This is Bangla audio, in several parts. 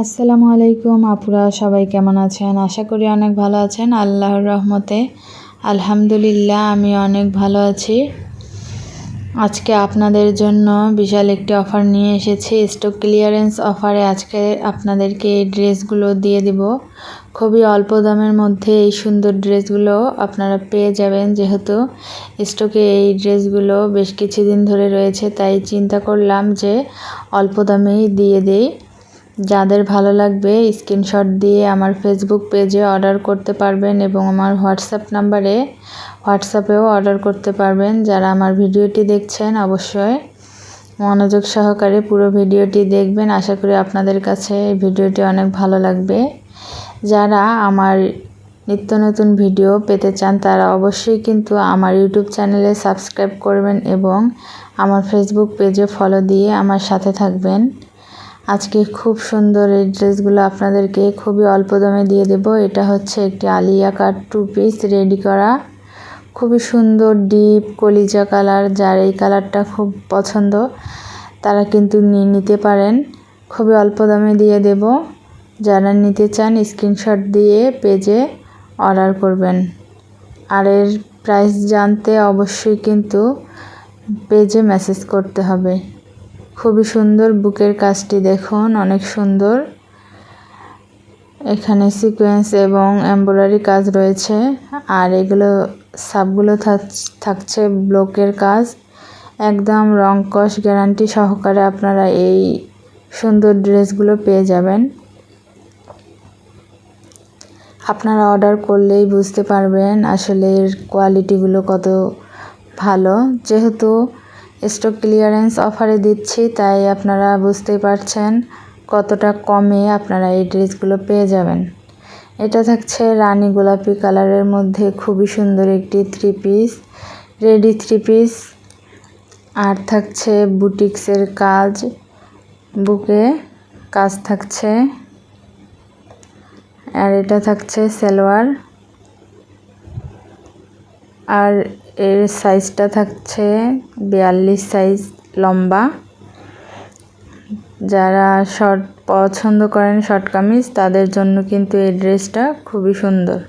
আসসালামু আলাইকুম আপুরা, সবাই কেমন আছেন? আশা করি অনেক ভালো আছেন। আল্লাহর রহমতে আলহামদুলিল্লাহ আমি অনেক ভালো আছি। আজকে আপনাদের জন্য বিশাল একটি অফার নিয়ে এসেছি। স্টক ক্লিয়ারেন্স অফারে আজকে আপনাদেরকে এই ড্রেসগুলো দিয়ে দিব। খুবই অল্প দামের মধ্যে এই সুন্দর ড্রেসগুলো আপনারা পেয়ে যাবেন। যেহেতু স্টকে এই ড্রেসগুলো বেশ কিছুদিন ধরে রয়েছে, তাই চিন্তা করলাম যে অল্প দামেই দিয়ে দেই। যাদের ভালো লাগবে স্ক্রিনশট দিয়ে আমার ফেসবুক পেজে অর্ডার করতে পারবেন এবং আমার হোয়াটসঅ্যাপেও অর্ডার করতে পারবেন। যারা আমার ভিডিওটি দেখছেন অবশ্যই মনোযোগ সহকারে পুরো ভিডিওটি দেখবেন। আশা করি আপনাদের কাছে এই ভিডিওটি অনেক ভালো লাগবে। যারা আমার নিত্য নতুন ভিডিও পেতে চান তারা অবশ্যই কিন্তু আমার ইউটিউব চ্যানেলে সাবস্ক্রাইব করবেন এবং আমার ফেসবুক পেজে ফলো দিয়ে আমার সাথে থাকবেন। আজকে খুব সুন্দর এই ড্রেসগুলো আপনাদেরকে খুবই অল্প দামে দিয়ে দেব। এটা হচ্ছে একটি আলিয়া কাট 2 পিস রেডি করা, খুবই সুন্দর ডিপ কলিজা কালার। যার এই কালারটা খুব পছন্দ তারা কিন্তু নিতে পারেন। খুবই অল্প দামে দিয়ে দেব। যারা নিতে চান স্ক্রিনশট দিয়ে পেজে অর্ডার করবেন। আর এর প্রাইস জানতে অবশ্যই কিন্তু পেজে মেসেজ করতে হবে। খুবই সুন্দর বুকের কাজটি দেখুন, অনেক সুন্দর। এখানে সিকোয়েন্স এবং এমব্রয়ডারি কাজ রয়েছে। আর এগুলো সাবগুলো থাকছে ব্লকের কাজ। একদম রং কস গ্যারান্টি সহকারে আপনারা এই সুন্দর ড্রেসগুলো পেয়ে যাবেন। আপনারা অর্ডার করলেই বুঝতে পারবেন আসলে এর কোয়ালিটিগুলো কত ভালো। যেহেতু স্টক ক্লিয়ারেন্স অফারে দিচ্ছি তাই আপনারা বুঝতেই পারছেন কতটা কমে আপনারা এই ড্রেসগুলো পেয়ে যাবেন। এটা থাকছে রানী গোলাপি কালারের মধ্যে খুবই সুন্দর একটি 3 পিস রেডি 3 পিস। আর থাকছে বুটিক্সের কাজ, বুকে কাজ থাকছে। আর এটা থাকছে সালোয়ার। আর এর সাইজটা থাকছে 42 সাইজ লম্বা। যারা শর্ট পছন্দ করেন শর্ট কামিজ তাদের জন্য কিন্তু এই ড্রেসটা খুবই সুন্দর,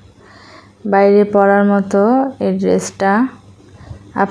বাইরে পরার মতো এই ড্রেসটা।